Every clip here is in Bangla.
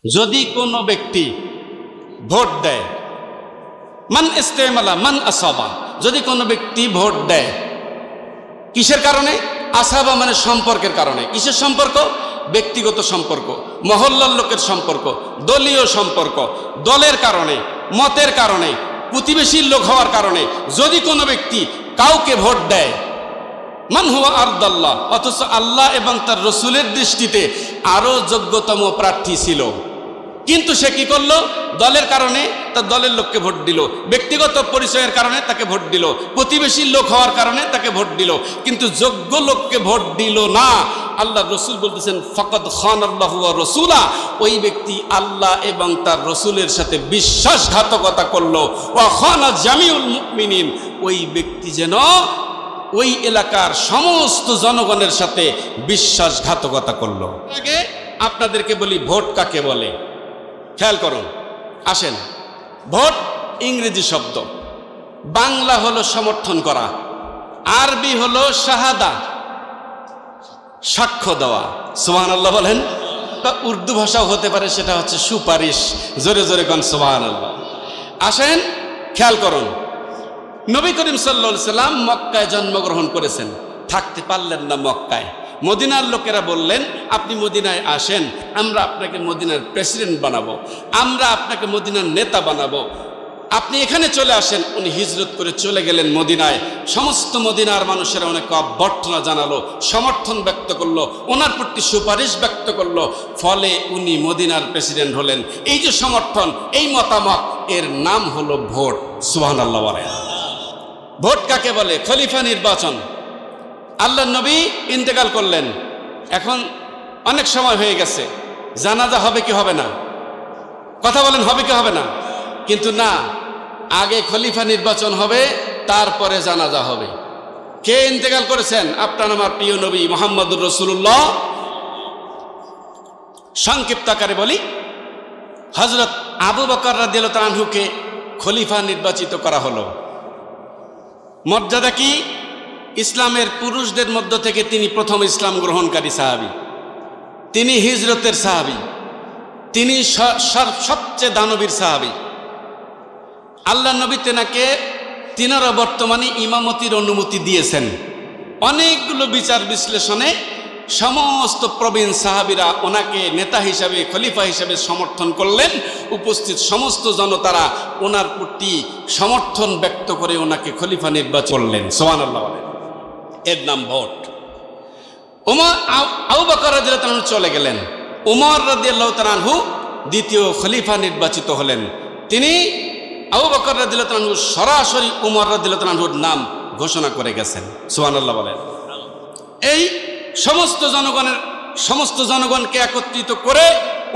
যদি কোনো ব্যক্তি ভোট দেয়, মান ইস্তেমালা মান আসাবা, যদি কোনো ব্যক্তি ভোট দেয় কিসের কারণে? আসাবা মানে সম্পর্কের কারণে। কিসের সম্পর্ক? ব্যক্তিগত সম্পর্ক, মহল্লার লোকের সম্পর্ক, দলীয় সম্পর্ক, দলের কারণে, মতের কারণে, প্রতিবেশীর লোক হওয়ার কারণে যদি কোনো ব্যক্তি কাউকে ভোট দেয়, মান হুয়া আরদাল্লাহ, অথচ আল্লাহ এবং তার রসুলের দৃষ্টিতে আরো যোগ্যতম প্রার্থী ছিল, কিন্তু সে কি করলো? দলের কারণে তার দলের লোককে ভোট দিল, ব্যক্তিগত পরিচয়ের কারণে তাকে ভোট দিল, প্রতিবেশীর লোক হওয়ার কারণে তাকে ভোট দিল, কিন্তু যোগ্য লোককে ভোট দিল না। আল্লাহ রসুল বলতেছেন ফাকাদ খানাল্লাহু ওয়া রাসূলা, ওই ব্যক্তি আল্লাহ এবং তার রসুলের সাথে বিশ্বাসঘাতকতা করলো। ওয়া খানা জামিউল মুমিনিন, ওই ব্যক্তি যেন ওই এলাকার সমস্ত জনগণের সাথে বিশ্বাসঘাতকতা করলো। আগে আপনাদেরকে বলি ভোট কাকে বলে, খেয়াল করুন। আসেন, ভোট ইংরেজি শব্দ, বাংলা হলো সমর্থন করা, আরবি হলো শাহাদা, সাক্ষ্য দেওয়া। সুবহানাল্লাহ বলেন। বা উর্দু ভাষাও হতে পারে, সেটা হচ্ছে সুপারিশ। জোরে জোরে কোন সুবহানাল্লাহ। আসেন, খেয়াল করুন। নবী করিম সাল্লাল্লাহু আলাইহি সাল্লাম মক্কায় জন্মগ্রহণ করেছেন, থাকতে পারলেন না মক্কায়। মদিনার লোকেরা বললেন আপনি মদিনায় আসেন, আমরা আপনাকে মদিনার প্রেসিডেন্ট বানাবো, আমরা আপনাকে মদিনার নেতা বানাবো, আপনি এখানে চলে আসেন। উনি হিজরত করে চলে গেলেন মদিনায়। সমস্ত মদিনার মানুষেরা অনেক অভ্যর্থনা জানালো, সমর্থন ব্যক্ত করলো, ওনার প্রতি সুপারিশ ব্যক্ত করলো, ফলে উনি মদিনার প্রেসিডেন্ট হলেন। এই যে সমর্থন, এই মতামত, এর নাম হলো ভোট। সুবহানাল্লাহ বলেন। ভোট কাকে বলে? খলিফা নির্বাচন। আল্লাহর নবী ইন্তেকাল করলেন, এখন অনেক সময় হয়ে গেছে, জানাজা হবে কি হবে না? কথা বলেন, হবে কি হবে না? কিন্তু না, আগে খলিফা নির্বাচন হবে, তারপরে জানাজা হবে। কে ইন্তেকাল করেছেন? আপনার আমার প্রিয় নবী মুহাম্মদুর রাসূলুল্লাহ। সংক্ষিপ্ত আকারে বলি, হযরত আবু বকর রাদিয়াল্লাহু তাআলা আনহুকে খলিফা নির্বাচিত করা হলো। মর্যাদা কি? ইসলামের পুরুষদের মধ্য থেকে তিনি প্রথম ইসলাম গ্রহণকারী সাহাবী, তিনি হিজরতের সাহাবী, তিনি সবচেয়ে দানবীর সাহাবী। আল্লাহ নবী তিনারা বর্তমানে ইমামতির অনুমতি দিয়েছেন। অনেকগুলো বিচার বিশ্লেষণে সমস্ত প্রবীণ সাহাবীরা ওনাকে নেতা হিসাবে, খলিফা হিসাবে সমর্থন করলেন। উপস্থিত সমস্ত জনতারা ওনার প্রতি সমর্থন ব্যক্ত করে ওনাকে খলিফা নির্বাচন করলেন। সুবহানাল্লাহ। এর নাম ভোট। আবু বকর রাদিয়াল্লাহু তাআলা চলে গেলেন, ওমর রাদিয়াল্লাহু তাআলা দ্বিতীয় খলিফা নির্বাচিত হলেন। তিনি আবু বকর রাদিয়াল্লাহু তাআলা সরাসরি ওমর রাদিয়াল্লাহু তাআলার নাম ঘোষণা করে গেছেন। সুবহানাল্লাহ বলেন। এই সমস্ত জনগণকে একত্রিত করে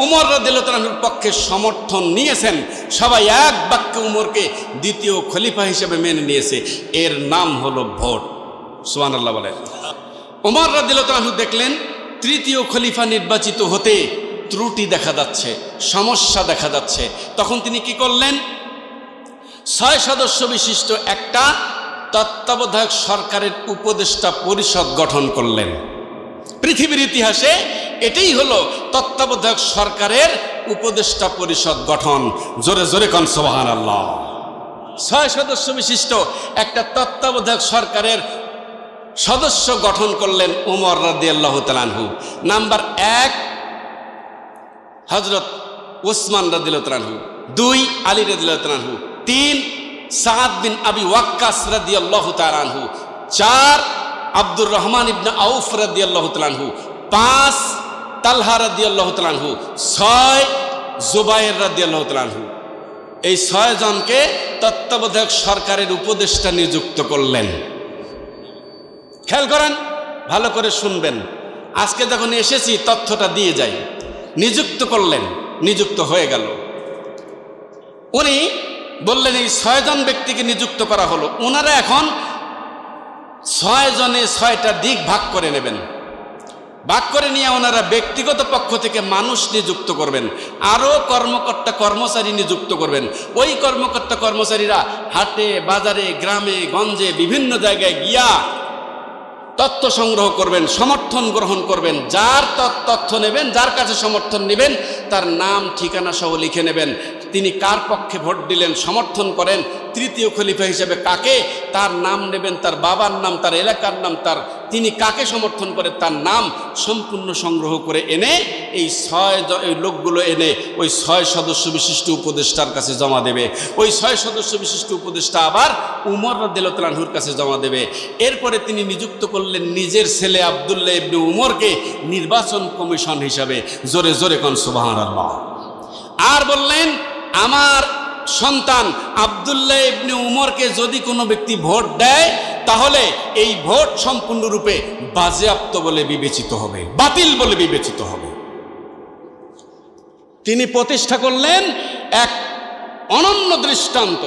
উমর রাদিয়াল্লাহু তাআলার পক্ষে সমর্থন নিয়েছেন। সবাই এক বাক্যে উমরকে দ্বিতীয় খলিফা হিসেবে মেনে নিয়েছে। এর নাম হলো ভোট। সুবহানাল্লাহ বলেন। উমর রাদিয়াল্লাহু তাআলা দেখলেন তৃতীয় খলিফা নির্বাচিত হতে ত্রুটি দেখা যাচ্ছে, সমস্যা দেখা যাচ্ছে। তখন তিনি কি করলেন? 6 সদস্য বিশিষ্ট একটা তত্ত্বাবধায়ক সরকারের উপদেষ্টা পরিষদ গঠন করলেন। পৃথিবীর ইতিহাসে এটাই হলো তত্ত্বাবধায়ক সরকারের উপদেষ্টা পরিষদ গঠন। জোরে জোরে কোন সুবহানাল্লাহ। 6 সদস্য বিশিষ্ট একটা তত্ত্বাবধায়ক সরকারের সদস্য গঠন করলেন উমর রাদিয়াল্লাহু তাআলা আনহু। নাম্বার 1 হযরত ওসমান রাদিয়াল্লাহু তাআলা আনহু, 2 আলী রাদিয়াল্লাহু তাআলা আনহু, 3 সাদ বিন আবি ওয়াক্কাস রাদিয়াল্লাহু তাআলা আনহু, 4 আব্দুর রহমান ইবনে আউফ রাদিয়াল্লাহু তাআলা আনহু, 5 তালহা রাদিয়াল্লাহু তাআলা আনহু, 6 জুবায়ের রাদিয়াল্লাহু তাআলা আনহু। এই 6 জনকে তত্ত্বাবধায়ক সরকারের উপদেষ্টা নিযুক্ত করলেন। খেয়াল করেন, ভালো করে শুনবেন। আজকে যখন এসেছি তথ্যটা দিয়ে যাই। নিযুক্ত করলেন, নিযুক্ত হয়ে গেল। উনি বললেন এই 6 জন ব্যক্তিকে নিযুক্ত করা হলো, ওনারা এখন 6 জনে 6টা দিক ভাগ করে নেবেন। ভাগ করে নিয়ে ওনারা ব্যক্তিগত পক্ষ থেকে মানুষ নিযুক্ত করবেন, আরও কর্মকর্তা কর্মচারী নিযুক্ত করবেন। ওই কর্মকর্তা কর্মচারীরা হাটে বাজারে গ্রামে গঞ্জে বিভিন্ন জায়গায় গিয়া তথ্য সংগ্রহ করবেন, সমর্থন গ্রহণ করবেন, যার তথ্য নেবেন, যার কাছে সমর্থন নেবেন তার নাম ঠিকানা সহ লিখে নেবেন, তিনি কার পক্ষে ভোট দিলেন, সমর্থন করেন, তৃতীয় খলিফা হিসেবে কাকে, তার নাম নেবেন, তার বাবার নাম, তার এলাকার নাম, তিনি কাকে সমর্থন করে তার নাম সম্পূর্ণ সংগ্রহ করে এনে এই লোকগুলো এনে ওই 6 সদস্য বিশিষ্ট উপদেষ্টার কাছে জমা দেবে। ওই 6 সদস্য বিশিষ্ট উপদেষ্টা আবার উমর রাদিয়াল্লাহু তাআলা আনহুর কাছে জমা দেবে। এরপরে তিনি নিযুক্ত করলেন নিজের ছেলে আব্দুল্লাহ ইবনে উমরকে নির্বাচন কমিশন হিসাবে। জোরে জোরে কোন সুবহানাল্লাহ। আর বললেন, আমার সন্তান আব্দুল্লাহ ইবনে উমরকে যদি কোনো ব্যক্তি ভোট দেয় তাহলে এই ভোট সম্পূর্ণরূপে বাজেয়াপ্ত বলে বিবেচিত হবে, বাতিল বলে বিবেচিত হবে। তিনি প্রতিষ্ঠা করলেন এক অনন্য দৃষ্টান্ত।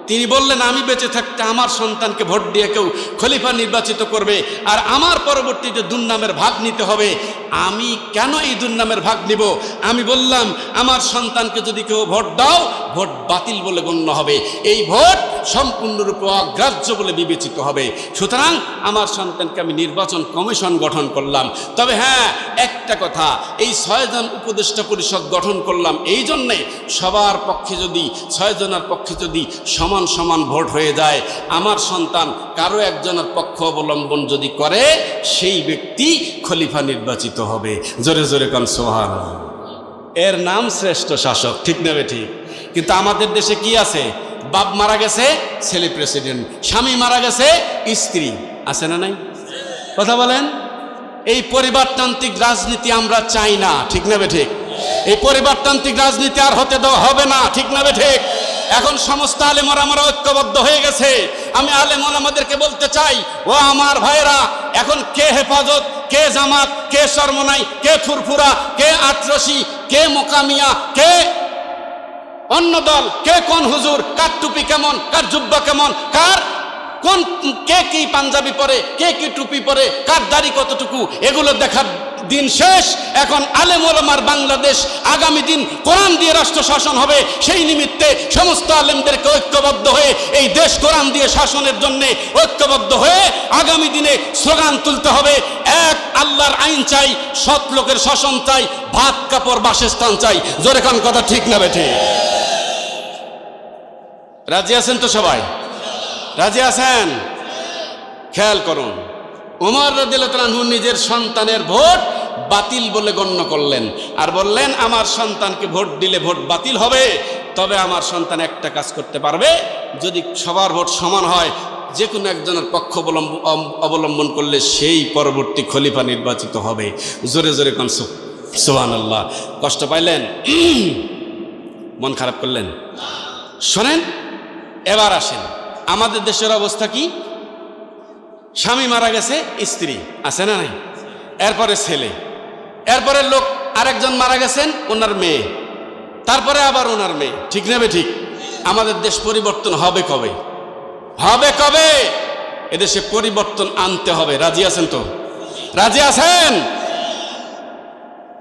তিনি বললেন, আমি বেঁচে থাকতে আমার সন্তানকে ভোট দিয়ে কেউ খলিফা নির্বাচিত করবে আর আমার পরবর্তীতে দুর্নামের ভাগ নিতে হবে। আমি কেন এই দুর্নামের ভাগ নিব? আমি বললাম, আমার সন্তানকে যদি কেউ ভোট দাও, ভোট বাতিল বলে গণ্য হবে, এই ভোট সম্পূর্ণরূপে অগ্রাহ্য বলে বিবেচিত হবে। সুতরাং আমার সন্তানকে আমি নির্বাচন কমিশন গঠন করলাম। তবে হ্যাঁ, একটা কথা, এই 6 জন উপদেষ্টা পরিষদ গঠন করলাম এই জন্যে সবার পক্ষে যদি 6 জনের পক্ষে যদি সমান সমান ভোট হয়ে যায়, আমার সন্তান কারো একজনের পক্ষ অবলম্বন যদি করে সেই ব্যক্তি খলিফা নির্বাচিত হবে। জোরে জোরে কোন সুবহানাল্লাহ। এর নাম শ্রেষ্ঠ শাসক, ঠিক নেবে ঠিক। কিন্তু আমাদের দেশে কি আছে? বাপ মারা গেছে, ছেলে প্রেসিডেন্ট, স্বামী মারা গেছে, স্ত্রী আছে না নাই? কথা বলেন। এই পরিবারতান্ত্রিক রাজনীতি আমরা চাই না, ঠিক নেবে ঠিক। এই পরিবারতান্ত্রিক রাজনীতি আর হতে দেওয়া হবে না, ঠিক নেবে ঠিক। এখন সমস্ত আলেম ওলামারা ঐক্যবদ্ধ হয়ে গেছে। আমি আলেম ওলামাদেরকে বলতে চাই, ও আমার ভাইরা, এখন কে হেফাজত, কে জামাত, কে শরমনাই, কে ফুরফুরা, কে আটরশি, কে মোকামিয়া, কে অন্য দল, কে কোন হুজুর, কার টুপি কেমন, কার জুব্বা কেমন, কার কোন, কে কি পাঞ্জাবি পরে, কে কি টুপি পরে, কার দাড়ি কতটুকু, এগুলো দেখার দিন শেষ। এখন আলেম ওলামার বাংলাদেশ, আগামী দিন কোরআন দিয়ে রাষ্ট্র শাসন হবে। সেই নিমিত্তে সমস্ত আলেমদেরকে ঐক্যবদ্ধ হয়ে এই দেশ কোরআন দিয়ে শাসনের জন্য ঐক্যবদ্ধ হয়ে আগামী দিনে স্লোগান তুলতে হবে, এক আল্লাহর আইন চাই, সৎ লোকের শাসন চাই, ভাত কাপড় বাসস্থান চাই। জোরে কোন কথা ঠিক না বেঠে? রাজি আছেন তো সবাই? রাজি আছেন? খেয়াল করুন, ওমর রাদিয়াল্লাহু তাআলা আনহু নিজের সন্তানের ভোট বাতিল বলে গণ্য করলেন আর বললেন, আমার সন্তানকে ভোট দিলে ভোট বাতিল হবে, তবে আমার সন্তান একটা কাজ করতে পারবে, যদি সবার ভোট সমান হয়, যে কোনো একজনের পক্ষ অবলম্বন করলে সেই পরবর্তী খলিফা নির্বাচিত হবে। জোরে জোরে কোন সুবহানাল্লাহ। কষ্ট পাইলেন? মন খারাপ করলেন? শোনেন, এবার আসেন, আমাদের দেশের অবস্থা কি? স্বামী মারা গেছে, স্ত্রী আছে না নাই, এরপরে ছেলে, এরপরে লোক আরেকজন মারা গেছেন, ওনার মেয়ে, তারপরে আবার ওনার মেয়ে, ঠিক নেবে ঠিক। আমাদের দেশ পরিবর্তন হবে কবে? হবে কবে? এদেশে পরিবর্তন আনতে হবে। রাজি আছেন তো? রাজি আছেন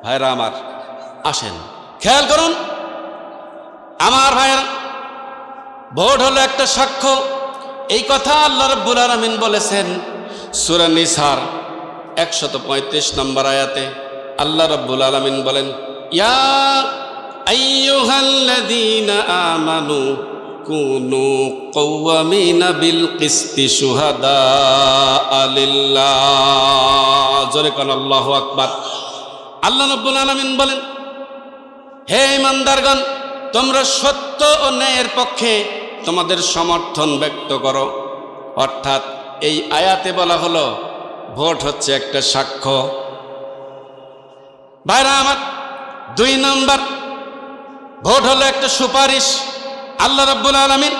ভাইরা আমার? আসেন, খেয়াল করুন আমার ভাইরা, ভোট হলো একটা সাক্ষ্য। এই কথা আল্লাহ রাব্বুল আলামিন বলেছেন সূরা নিসার 135 নম্বর আয়াতে। আল্লাহ রাব্বুল আলামিন বলেন, ইয়া আইয়ুহাল্লাযীনা আমানু কুনু কাওয়ামিনা বিল কিসতি শুহাদা লিল্লাহ। জোরে কোন আল্লাহু আকবার। আল্লাহ রাব্বুল আলামিন বলেন, হে ঈমানদারগণ, তোমরা সত্য ও ন্যায়ের পক্ষে তোমাদের সমর্থন ব্যক্ত করো। অর্থাৎ এই আয়াতে বলা হলো ভোট হচ্ছে একটা সাক্ষ্য। ভাইরা আমার, 2 নম্বর, ভোট হলো একটা সুপারিশ। আল্লাহ রাব্বুল আলামিন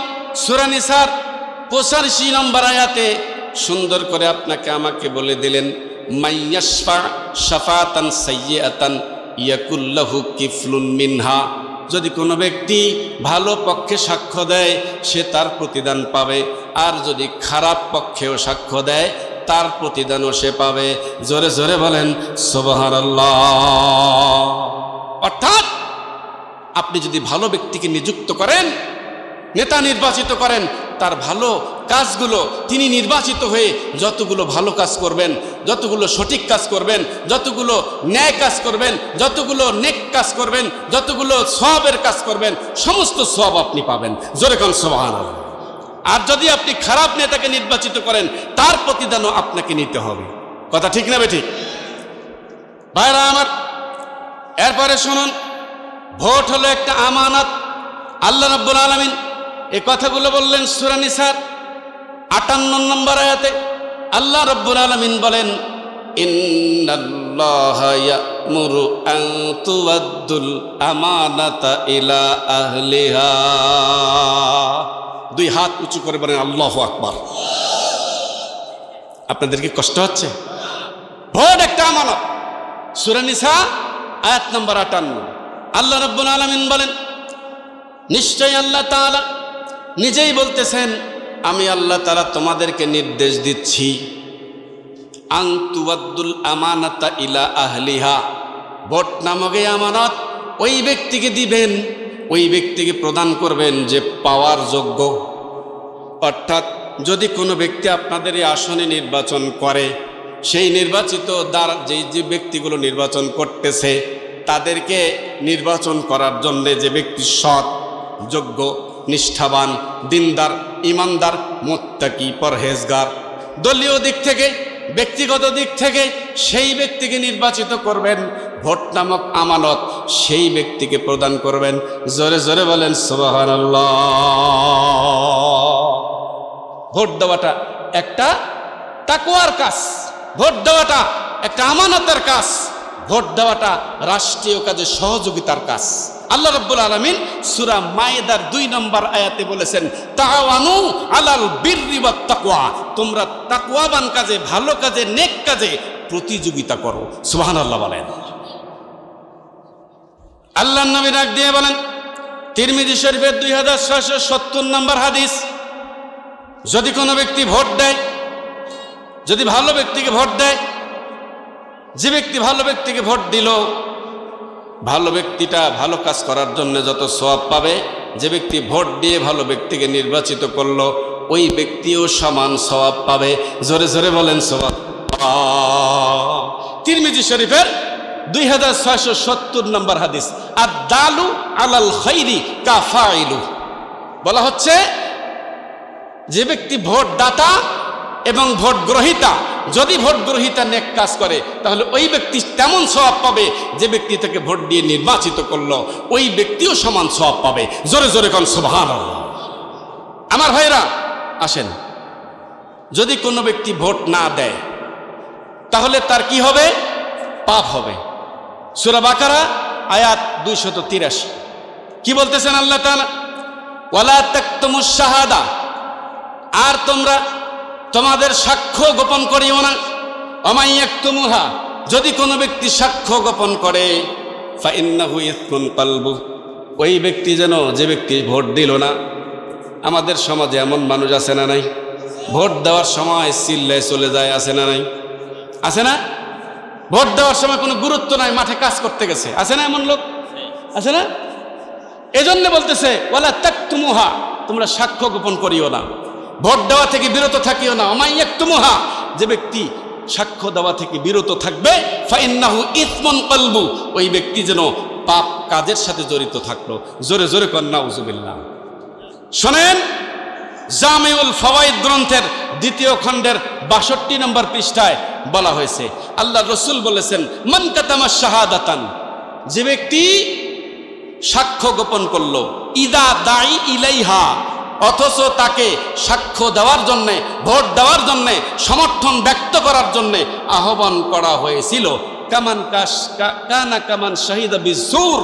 সূরা নিসার 85 নম্বর আয়াতে সুন্দর করে আপনাকে আমাকে বলে দিলেন, মাইয়াশফা শাফাতান সাইয়্যাতান ইয়াকুল লাহু কিফলুন মিনহা। যদি কোনো ব্যক্তি ভালো পক্ষে সাক্ষ্য দেয় সে তার প্রতিদান পাবে, আর যদি খারাপ পক্ষেও সাক্ষ্য দেয় তার প্রতিদানও সে পাবে। জোরে জোরে বলেন সুবহানাল্লাহ। অর্থাৎ আপনি যদি ভালো ব্যক্তিকে নিযুক্ত করেন, নেতা নির্বাচিত করেন, তার ভালো কাজগুলো তিনি নির্বাচিত হয়ে যতগুলো ভালো কাজ করবেন, যতগুলো সঠিক কাজ করবেন, যতগুলো ন্যায় কাজ করবেন, যতগুলো নেক কাজ করবেন, যতগুলো সওয়াবের কাজ করবেন, সমস্ত সওয়াব আপনি পাবেন। জোরে কোন সুবহানাল্লাহ। আর যদি আপনি খারাপ নেতাকে নির্বাচিত করেন, তার প্রতিদানও আপনাকে নিতে হবে। কথা ঠিক না বেঠিক? ভাইরা আমার, এরপরে শুনুন, ভোট হলো একটা আমানত। আল্লাহ রাব্বুল আলামিন এই কথাগুলো বললেন সূরা নিসার 58 নম্বর আয়াতে। আল্লাহ রাব্বুল আলামিন বলেন, ইন্নাল্লাহা ইয়া'মুরু আন তুওয়াদ্দুল আমানাতা ইলা আহলিহা। দুই হাত উঁচু করে বলেন আল্লাহু আকবার। আপনাদের কি কষ্ট হচ্ছে? ভোট একটা আমানত। সূরা নিসা আয়াত নম্বর 58। আল্লাহ রাব্বুল আলামিন বলেন, নিশ্চয়ই আল্লাহ তাআলা নিজেই বলতেছেন, আমি আল্লাহ তাআলা তোমাদেরকে নির্দেশ দিচ্ছি, আন তুওয়াদ্দুল আমানাতা ইলা আহলিহা। ভোট নামক এই আমানত ওই ব্যক্তিকে দিবেন, ওই ব্যক্তিকে প্রদান করবেন যে পাওয়ার যোগ্য। অর্থাৎ যদি কোনো ব্যক্তি আপনাদের এই আসনে নির্বাচন করে, সেই নির্বাচিত দ্বারা যে ব্যক্তিগুলো নির্বাচন করতেছে, তাদেরকে নির্বাচন করার জন্য যে ব্যক্তি সৎ, যোগ্য, নিষ্ঠাবান, দিনদার, ইমানদার, মুত্তাকি, পরহেজগার, দলীয় দিক থেকে, ব্যক্তিগত দিক থেকে সেই ব্যক্তিকে নির্বাচিত করবেন। ভোট নামক আমানত সেই ব্যক্তিকে প্রদান করবেন। জোরে জোরে বলেন সুবহানাল্লাহ। ভোট দেওয়াটা একটা তাকওয়ার কাজ, ভোট দেওয়াটা একটা আমানতের কাজ, ভোট দেওয়াটা রাষ্ট্রীয় কাজে সহযোগিতার কাজ। আল্লাহ রাব্বুল আলামিন সূরা মায়েদার 2 নম্বর আয়াতে বলেছেন, তাআওয়ানু আলাল বিররি ওয়াত তাকওয়া। তোমরা তাকওয়াবান কাজে, ভালো কাজে, নেক কাজে প্রতিযোগিতা করো। সুবহানাল্লাহ বলেন। আল্লাহর নবী ডাক দিয়ে বলেন, তিরমিজি শরীফের 2670 নম্বর হাদিস, যদি কোনো ব্যক্তি ভোট দেয়, যদি ভালো ব্যক্তিকে ভোট দেয়, যে ব্যক্তি ভালো ব্যক্তিকে ভোট দিল, ভালো ব্যক্তিটা ভালো কাজ করার জন্য যত সওয়াব পাবে, যে ব্যক্তি ভোট দিয়ে ভালো ব্যক্তিকে নির্বাচিত করলো, ওই ব্যক্তিও সমান সওয়াব পাবে। জোরে জোরে বলেন সুবহানাল্লাহ। তিরমিজি শরীফের 2670 নম্বর হাদিস, আদ-দালু আলাল খাইরি কাফাইলু। বলা হচ্ছে, যে ব্যক্তি ভোট দাতা এবং ভোট গ্রহীতা, যদি ভোট গ্রহীতা নেক কাজ করে, তাহলে ওই ব্যক্তি তেমন সওয়াব পাবে যে ব্যক্তি তাকে ভোট দিয়ে নির্বাচিত করলো, ওই ব্যক্তিও সমান সওয়াব পাবে। জোরে জোরে কোন সুবহানাল্লাহ। আমার ভাইরা আসেন, যদি কোনো ব্যক্তি ভোট না দেয়, তাহলে তার কি হবে? পাপ হবে। সূরা বাকারা আয়াত 283। কি বলতেছেন আল্লাহ তাআলা? ওয়ালা তাকতুমুশ শাহাদা। আর তোমরা তোমাদের সাক্ষ্য গোপন করিও না। ওমাই ইয়াকতুমুহা। যদি কোনো ব্যক্তি সাক্ষ্য গোপন করে, ফাইন্নাহু ইসমুন কালবু। ওই ব্যক্তি যেন, যে ব্যক্তি ভোট দিল না। আমাদের সমাজে এমন মানুষ আছে না নাই? ভোট দেওয়ার সময় চিল্লায় চলে যায়, আছে না নাই? আছে না? ভোট দেওয়ার সময় কোনো গুরুত্ব নাই, মাঠে কাজ করতে গেছে, আছে না এমন লোক? আছে না? এজন্য বলতেছে, ওয়ালা তাকতুমুহা, তোমরা সাক্ষ্য গোপন করিও না, ভোট দেওয়া থেকে বিরত থাকিও না। ওমাই ইয়াকতুমুহা, যে ব্যক্তি সাক্ষ্য দেওয়া থেকে বিরত থাকবে, ফাইন্নাহু ইসমুন কালবু, ওই ব্যক্তি যেন পাপ কাজের সাথে জড়িত থাকলো। জোরে জোরে কর নাউজুবিল্লাহ। শোনেন, জামিউল ফাওয়াইদ গ্রন্থের 2য় খণ্ডের 62 নম্বর পৃষ্ঠায় বলা হয়েছে, আল্লাহ রসুল বলেছেন, মান কাতামা শাহাদাতান, যে ব্যক্তি সাক্ষ্য গোপন করলো, ইদা দাই ইলাইহা, অথচ তাকে সাক্ষ্য দেওয়ার জন্যে, ভোট দেওয়ার জন্যে, সমর্থন ব্যক্ত করার জন্যে আহ্বান করা হয়েছিল, কামান শাহিদা বিজুর,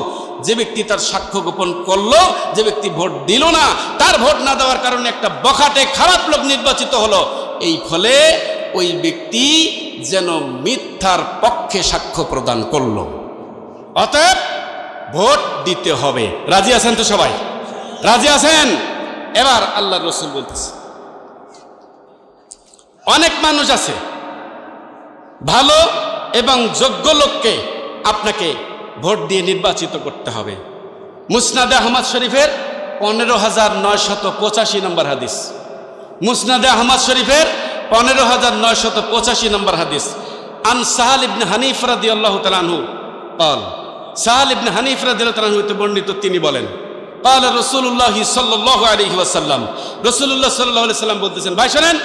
যে ব্যক্তি তার সাক্ষ্য গোপন করলো, যে ব্যক্তি ভোট দিল না, তার ভোট না দেওয়ার কারণে একটা বখাটে খারাপ লোক নির্বাচিত হলো, এই ফলে ওই ব্যক্তি যেন মিথ্যার পক্ষে সাক্ষ্য প্রদান করলো। অতএব ভোট দিতে হবে। রাজি আছেন তো সবাই? রাজি আছেন? এবার আল্লাহ রসুল বলতেছে, অনেক মানুষ আছে, ভালো এবং যোগ্য লোককে আপনাকে ভোট দিয়ে নির্বাচিত করতে হবে। মুসনাদে আহমদ শরীফের 15,985 নম্বর হাদিস, মুসনাদে আহমদ শরীফের 15985 নম্বর হাদিস। আন সাহাল ইবনে হানিফ রাদিয়াল্লাহু তাআলা আনহু قال সাহাল ইবনে হানিফ রাদিয়াল্লাহু তাআলা হতে বর্ণিত, তিনি বলেন قال রাসূলুল্লাহ সাল্লাল্লাহু আলাইহি ওয়াসাল্লাম, রাসূলুল্লাহ সাল্লাল্লাহু আলাইহি ওয়াসাল্লাম বলতেছেন, ভাই শুনেন,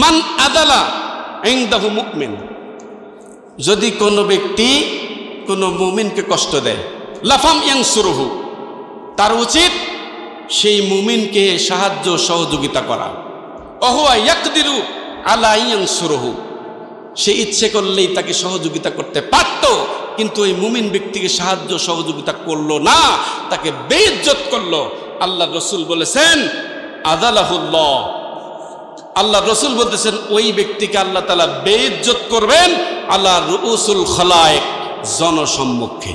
মান আদালা ইনদাহু মুমিন, যদি কোনো ব্যক্তি কোনো মুমিনকে কষ্ট দেয়, লাফাম ইয়ানসুরুহু, তার উচিত সেই মুমিনকে সাহায্য সহযোগিতা করা। ওহুয়া ইয়াকদিরু আলা ইয়ানসুরুহু, সে ইচ্ছে করলেই তাকে সহযোগিতা করতে পারত, কিন্তু ওই মুমিন ব্যক্তিকে সাহায্য সহযোগিতা করলো না, তাকে বেইজ্জত করলো। আল্লাহ রসুল বলেছেন আদালাহুল্লাহ, আল্লাহ রসুল বলতেছেন ওই ব্যক্তিকে আল্লাহ তাআলা বেইজ্জত করবেন আলা রুউসুল খালায়েক, জনসম্মুখে।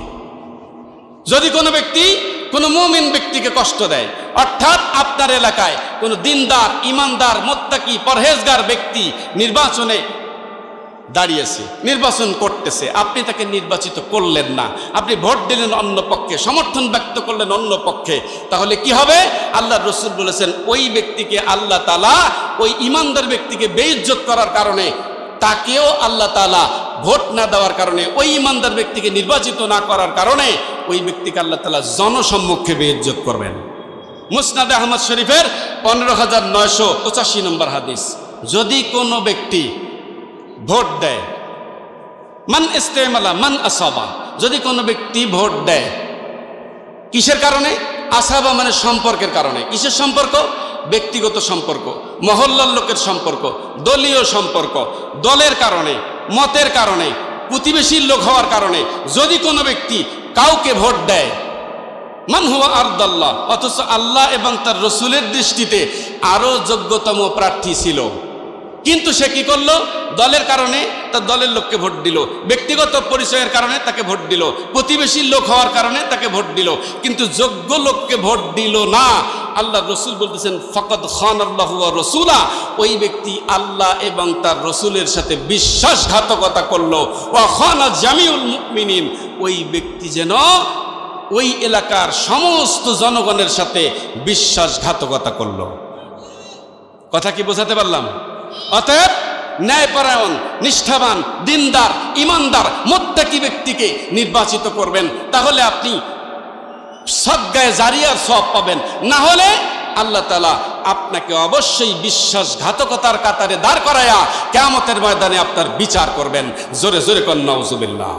যদি কোনো ব্যক্তি কোনো মুমিন ব্যক্তিকে কষ্ট দেয়, অর্থাৎ আপনার এলাকায় কোনো দিনদার, ইমানদার, মুত্তাকি, পরহেজগার ব্যক্তি নির্বাচনে দাঁড়িয়েছে, নির্বাচন করতেছে, আপনি তাকে নির্বাচিত করলেন না, আপনি ভোট দিলেন অন্য পক্ষে, সমর্থন ব্যক্ত করলেন অন্য পক্ষে, তাহলে কি হবে? আল্লাহ রসুল বলেছেন ওই ব্যক্তিকে আল্লাহ তাআলা, ওই ইমানদার ব্যক্তিকে বেইজ্জত করার কারণে, তাকেও আল্লাহ তাআলা ভোট না দেওয়ার কারণে, ওই ইমানদার ব্যক্তিকে নির্বাচিত না করার কারণে ওই ব্যক্তিকে আল্লাহ তাআলা জনসম্মুখে বেইজ্জত করবেন। মুসনাদে আহমদ শরীফের 15985 নম্বর হাদিস। যদি কোনো ব্যক্তি ভোট দেয়, মান ইস্তেমালা মান আসাবা, যদি কোনো ব্যক্তি ভোট দেয় কিসের কারণে? আসাবা মানে সম্পর্কের কারণে। কিসের সম্পর্ক? ব্যক্তিগত সম্পর্ক, মহল্লার লোকের সম্পর্ক, দলীয় সম্পর্ক, দলের কারণে, মতের কারণে, প্রতিবেশীর লোক হওয়ার কারণে যদি কোনো ব্যক্তি কাউকে ভোট দেয়, মান হুয়া আরদাল্লাহ, অথচ আল্লাহ এবং তার রসুলের দৃষ্টিতে আরো যোগ্যতম প্রার্থী ছিল, কিন্তু সে কি করলো? দলের কারণে তার দলের লোককে ভোট দিল, ব্যক্তিগত পরিচয়ের কারণে তাকে ভোট দিল, প্রতিবেশীর লোক হওয়ার কারণে তাকে ভোট দিল, কিন্তু যোগ্য লোককে ভোট দিল না। আল্লাহ রসুল বলতেছেন ফাকাদ খানাল্লাহু ওয়া রাসূলা, ওই ব্যক্তি আল্লাহ এবং তার রসুলের সাথে বিশ্বাসঘাতকতা করলো। ওয়া খানা জামিউল মুমিনিন, ওই ব্যক্তি যেন ওই এলাকার সমস্ত জনগণের সাথে বিশ্বাসঘাতকতা করলো। কথা কি বোঝাতে পারলাম? অতএব ন্যায়পরায়ণ, নিষ্ঠাবান, দিনদার, ইমানদার, মুত্তাকি ব্যক্তিকে নির্বাচিত করবেন, তাহলে আপনি সাদগায়ে জারিয়ার সওয়াব পাবেন। না হলে আল্লাহ তাআলা আপনাকে অবশ্যই বিশ্বাসঘাতকতার কাতারে দাঁড় করায়া কিয়ামতের ময়দানে আপনার বিচার করবেন। জোরে জোরে কন নাউজুবিল্লাহ।